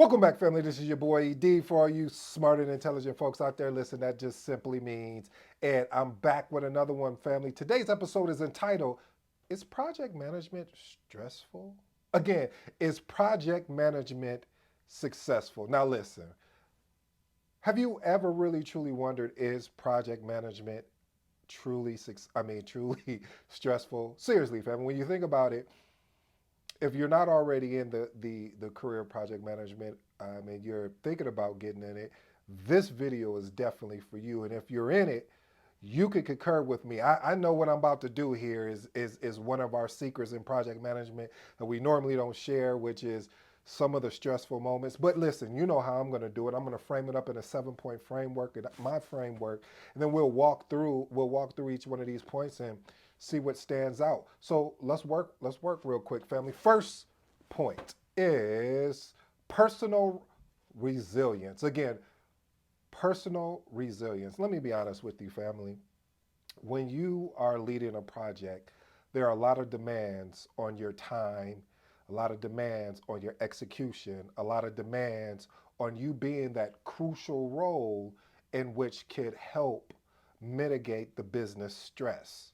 Welcome back, family. This is your boy D. For all you smart and intelligent folks out there, listen, that just simply means, and I'm back with another one, family. Today's episode is entitled, Is Project Management Stressful? Again, is project management successful? Now, listen, have you ever really truly wondered, is project management truly stressful? Seriously, family, when you think about it, if you're not already in the career of project management, and you're thinking about getting in it, this video is definitely for you. And if you're in it, you could concur with me. I know what I'm about to do here is one of our secrets in project management that we normally don't share, which is some of the stressful moments. But listen, you know how I'm going to do it. I'm going to frame it up in a 7 point framework, my framework, and then we'll walk through each one of these points and see what stands out. So let's work real quick, family. First point is personal resilience. Again, personal resilience. Let me be honest with you, family. When you are leading a project, there are a lot of demands on your time, a lot of demands on your execution, a lot of demands on you being that crucial role in which could help mitigate the business stress.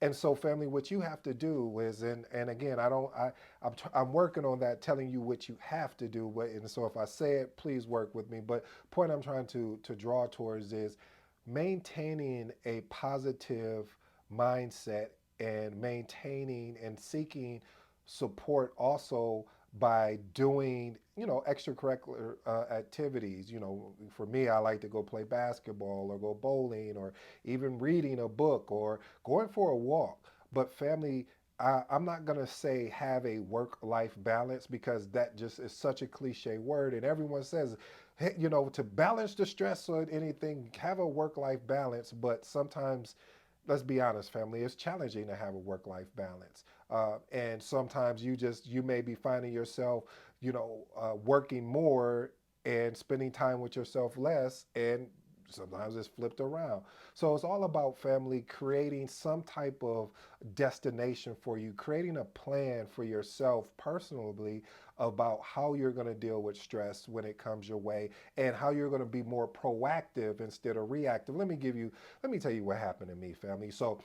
And so, family, what you have to do is, and again, I'm working on that, telling you what you have to do. And so, if I say it, please work with me. But point I'm trying to draw towards is maintaining a positive mindset and maintaining and seeking support also by doing extracurricular activities. For me, I like to go play basketball or go bowling or even reading a book or going for a walk. But family, I'm not going to say have a work life balance, because that just is such a cliche word. And everyone says, hey, to balance the stress or anything, have a work life balance. But sometimes, let's be honest, family, it's challenging to have a work life balance. And sometimes you may be finding yourself, working more and spending time with yourself less, and sometimes it's flipped around. So it's all about, family, creating some type of destination for you, creating a plan for yourself personally about how you're going to deal with stress when it comes your way, and how you're going to be more proactive instead of reactive. Let me tell you what happened to me, family. So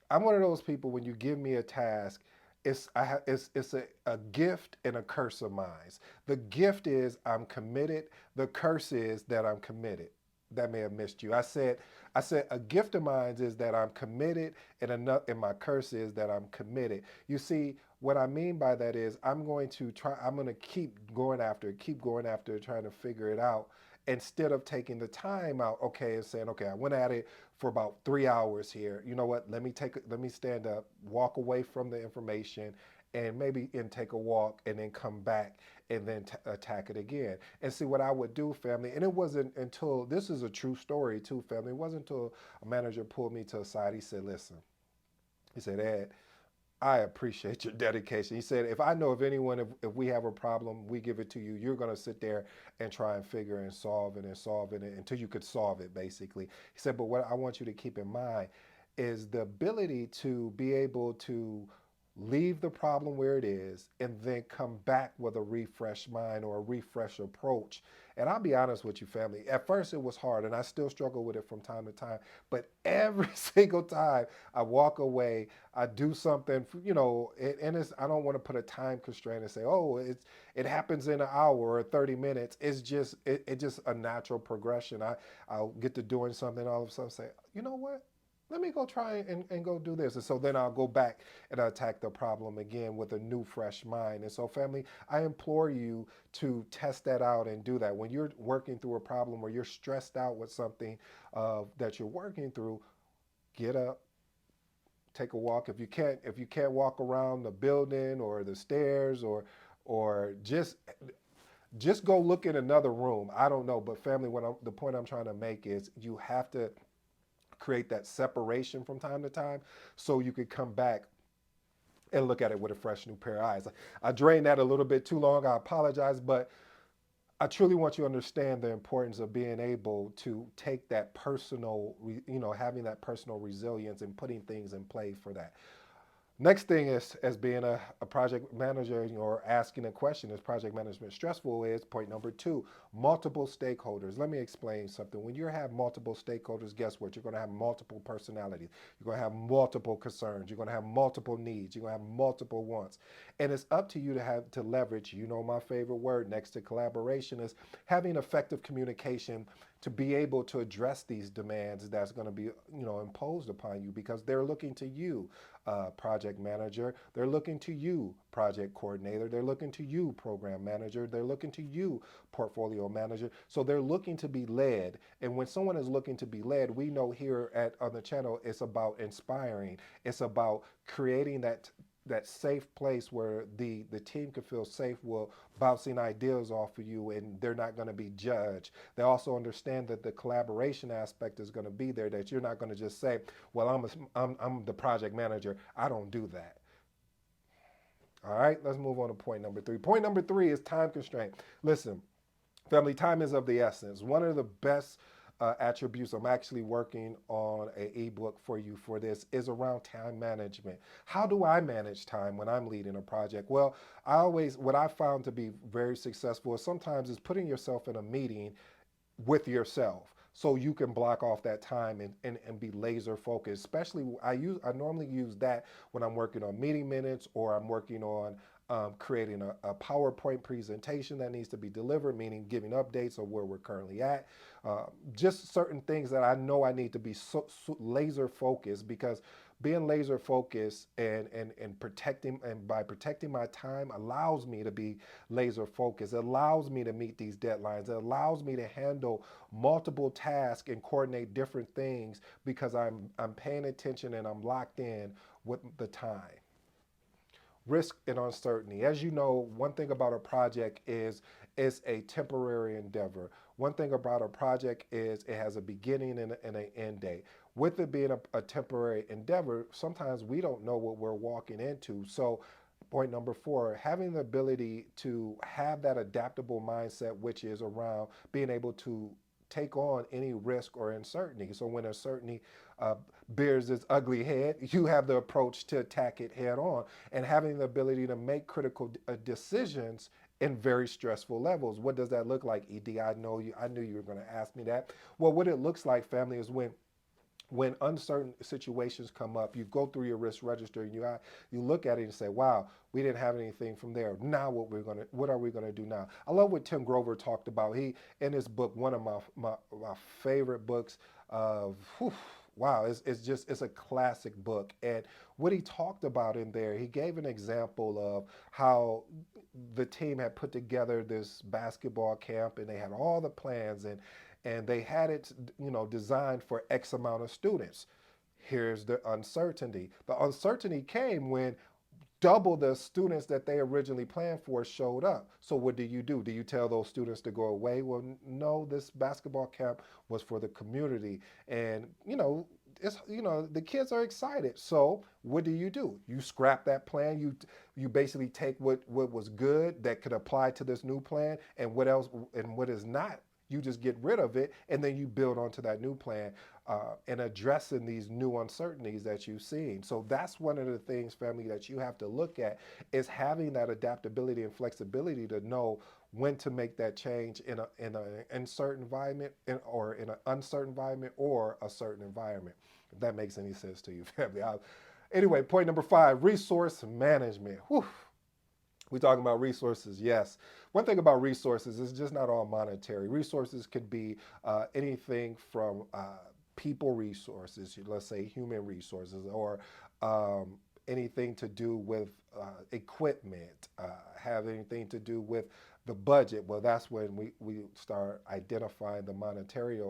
I'm one of those people, when you give me a task, it's a gift and a curse of mine. The gift is I'm committed. The curse is that I'm committed. That may have missed you. I said a gift of mine is that I'm committed, and my curse is that I'm committed. You see, what I mean by that is I'm going to keep going after, trying to figure it out, instead of taking the time out, okay, and saying, okay, I went at it for about 3 hours here. You know what? Let me stand up, walk away from the information, and maybe take a walk, and then come back, and then attack it again. And see what I would do, family. And it wasn't until, this is a true story too, family. It wasn't until a manager pulled me to the side. He said, "Listen," he said, "Ed, I appreciate your dedication." He said, "If I know of anyone, if we have a problem, we give it to you. You're going to sit there and try and figure and solve it until you could solve it, basically." He said, "But what I want you to keep in mind is the ability to be able to leave the problem where it is and then come back with a refreshed mind or a refreshed approach." And I'll be honest with you, family. At first, it was hard, and I still struggle with it from time to time. But every single time I walk away, I do something, and I don't want to put a time constraint and say, oh, it happens in an hour or 30 minutes. It's just a natural progression. I'll get to doing something, all of a sudden say, you know what? Let me go try and go do this. And so then I'll go back and attack the problem again with a new, fresh mind. And so, family, I implore you to test that out and do that. When you're working through a problem or you're stressed out with something that you're working through, get up, take a walk. If you can't walk around the building or the stairs, or just go look in another room. I don't know, but family, the point I'm trying to make is you have to create that separation from time to time, so you could come back and look at it with a fresh new pair of eyes. I drained that a little bit too long. I apologize, but I truly want you to understand the importance of being able to take that personal, having that personal resilience and putting things in play for that. Next thing is, as being a project manager, or asking a question, is project management stressful? Is point number two, multiple stakeholders. Let me explain something. When you have multiple stakeholders, guess what? You're going to have multiple personalities. You're going to have multiple concerns. You're going to have multiple needs. You're going to have multiple wants. And it's up to you to have to leverage, my favorite word next to collaboration is having effective communication to be able to address these demands that's going to be imposed upon you, because they're looking to you, project manager. They're looking to you, project coordinator. They're looking to you, program manager. They're looking to you, portfolio manager. So they're looking to be led. And when someone is looking to be led, we know here at on the channel, it's about inspiring. It's about creating that safe place where the team can feel safe, will bouncing ideas off of you, and they're not going to be judged. They also understand that the collaboration aspect is going to be there, that you're not going to just say, well, I'm the project manager, I don't do that. All right, let's move on to point number three. Point number three is time constraint. Listen, family, time is of the essence. One of the best attributes, I'm actually working on an ebook for you for this, is around time management. How do I manage time when I'm leading a project? Well, what I found to be very successful is sometimes is putting yourself in a meeting with yourself, so you can block off that time and be laser focused. Especially I normally use that when I'm working on meeting minutes, or I'm working on creating a PowerPoint presentation that needs to be delivered, meaning giving updates of where we're currently at. Just certain things that I know I need to be laser focused, because being laser focused and protecting, and by protecting my time, allows me to be laser focused. It allows me to meet these deadlines. It allows me to handle multiple tasks and coordinate different things, because I'm paying attention and I'm locked in with the time. Risk and uncertainty. As you know, one thing about a project is it's a temporary endeavor. One thing about a project is it has a beginning and an end date. With it being a temporary endeavor, sometimes we don't know what we're walking into. So point number four, having the ability to have that adaptable mindset, which is around being able to take on any risk or uncertainty. So when uncertainty uh, bears its ugly head, you have the approach to attack it head on, and having the ability to make critical decisions in very stressful levels. What does that look like, Ed? I know you. I knew you were going to ask me that. Well, what it looks like, family, is when uncertain situations come up, you go through your risk register and you look at it and say, "Wow, we didn't have anything from there. Now what are we gonna do now?" I love what Tim Grover talked about. He in his book, one of my favorite books of. Whew, wow, it's a classic book. And what he talked about in there, he gave an example of how the team had put together this basketball camp, and they had all the plans, and they had it designed for X amount of students. Here's the uncertainty. The uncertainty came when double the students that they originally planned for showed up. So what do you do? Do you tell those students to go away? Well, no, this basketball camp was for the community. And it's the kids are excited. So what do? You scrap that plan. You basically take what was good that could apply to this new plan, and what else, and what is not, you just get rid of it, and then you build onto that new plan, and addressing these new uncertainties that you've seen. So that's one of the things, family, that you have to look at, is having that adaptability and flexibility to know when to make that change in an uncertain environment, or in an uncertain environment, or a certain environment. If that makes any sense to you, family. Anyway, point number five: resource management. Whew. We're talking about resources, yes. One thing about resources is just not all monetary. Resources could be anything from people resources, let's say human resources, or anything to do with equipment, have anything to do with the budget. Well, that's when we start identifying the monetary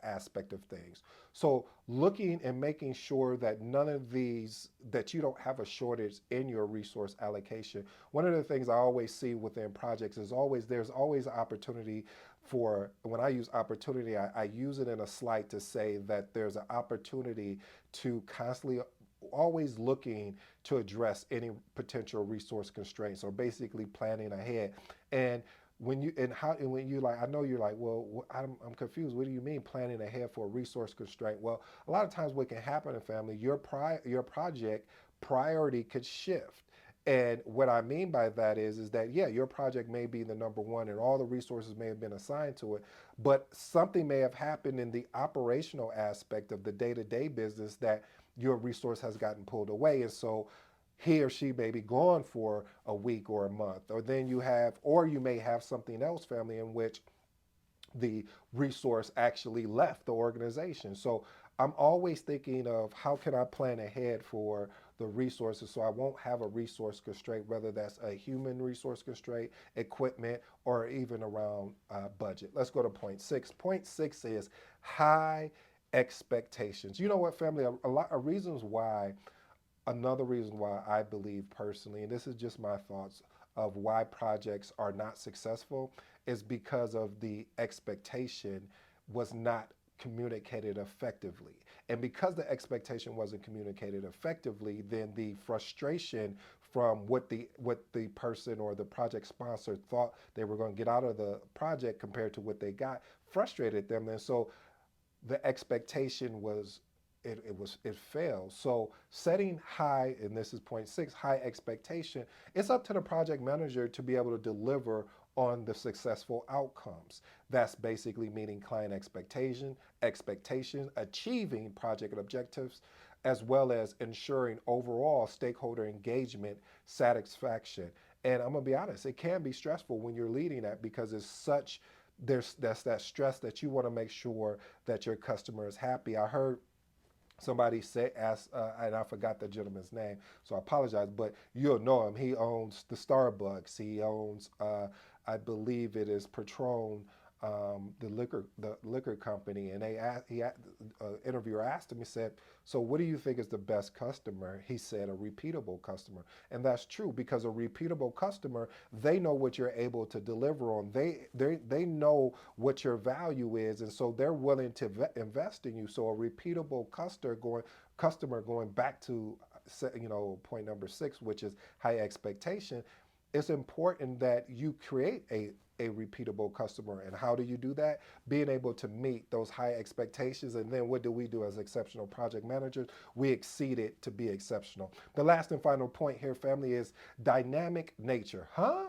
aspect of things. So looking and making sure that none of these, that you don't have a shortage in your resource allocation. One of the things I always see within projects is there's always an opportunity for, when I use opportunity, I use it in a slight to say that there's an opportunity to constantly always looking to address any potential resource constraints, or basically planning ahead. And when you like, I know you're like, well, I'm confused. What do you mean planning ahead for a resource constraint? Well, a lot of times what can happen in family, your project priority could shift. And what I mean by that is that yeah, your project may be the number one and all the resources may have been assigned to it, but something may have happened in the operational aspect of the day-to-day business that your resource has gotten pulled away. And so he or she may be gone for a week or a month, or then you have, or you may have something else, family, in which the resource actually left the organization. So I'm always thinking of how can I plan ahead for the resources so I won't have a resource constraint, whether that's a human resource constraint, equipment, or even around budget. Let's go to point six. Point six is high expectations. You know what, family? A lot of reasons why another reason why I believe personally, and this is just my thoughts of why projects are not successful, is because of the expectation was not communicated effectively. And because the expectation wasn't communicated effectively, then the frustration from what the person or the project sponsor thought they were going to get out of the project compared to what they got frustrated them. And so the expectation was it failed. So setting high, and this is point six, high expectation, it's up to the project manager to be able to deliver on the successful outcomes. That's basically meeting client expectations, achieving project objectives, as well as ensuring overall stakeholder engagement, satisfaction. And I'm gonna be honest, it can be stressful when you're leading that because it's such that's that stress that you want to make sure that your customer is happy. I heard somebody say, ask, and I forgot the gentleman's name, so I apologize, but you'll know him. He owns the Starbucks. He owns, I believe it is Patron, the liquor company. And interviewer asked him. He said, "So, what do you think is the best customer?" He said, "A repeatable customer," and that's true because a repeatable customer, they know what you're able to deliver on. They know what your value is, and so they're willing to invest in you. So a repeatable customer going back to point number six, which is high expectation. It's important that you create a repeatable customer. And how do you do that? Being able to meet those high expectations. And then what do we do as exceptional project managers? We exceed it to be exceptional. The last and final point here, family, is dynamic nature. Huh?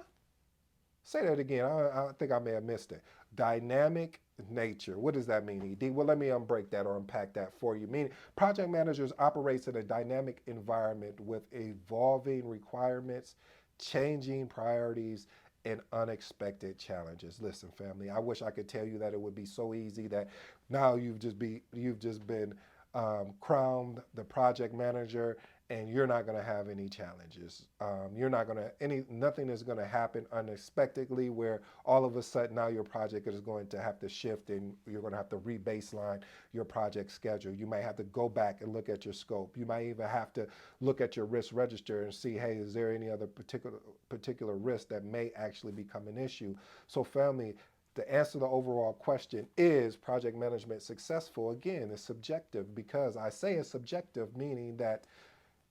Say that again. I think I may have missed it. Dynamic nature. What does that mean, ED? Well, let me unbreak that or unpack that for you. Meaning, project managers operate in a dynamic environment with evolving requirements, changing priorities, and unexpected challenges. Listen, family, I wish I could tell you that it would be so easy that now you've just been crowned the project manager and you're not going to have any challenges. You're not going to nothing is going to happen unexpectedly where all of a sudden now your project is going to have to shift and you're going to have to re-baseline your project schedule. You might have to go back and look at your scope. You might even have to look at your risk register and see, hey, is there any other particular risk that may actually become an issue? So, family, to answer the overall question, is project management successful? Again, it's subjective because I say it's subjective, meaning that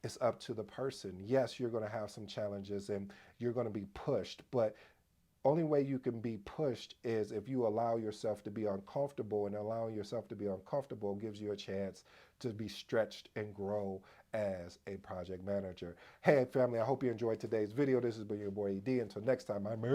it's up to the person. Yes, you're going to have some challenges and you're going to be pushed, but only way you can be pushed is if you allow yourself to be uncomfortable, and allowing yourself to be uncomfortable gives you a chance to be stretched and grow as a project manager. Hey family, I hope you enjoyed today's video. This has been your boy ED. Until next time, I'm out.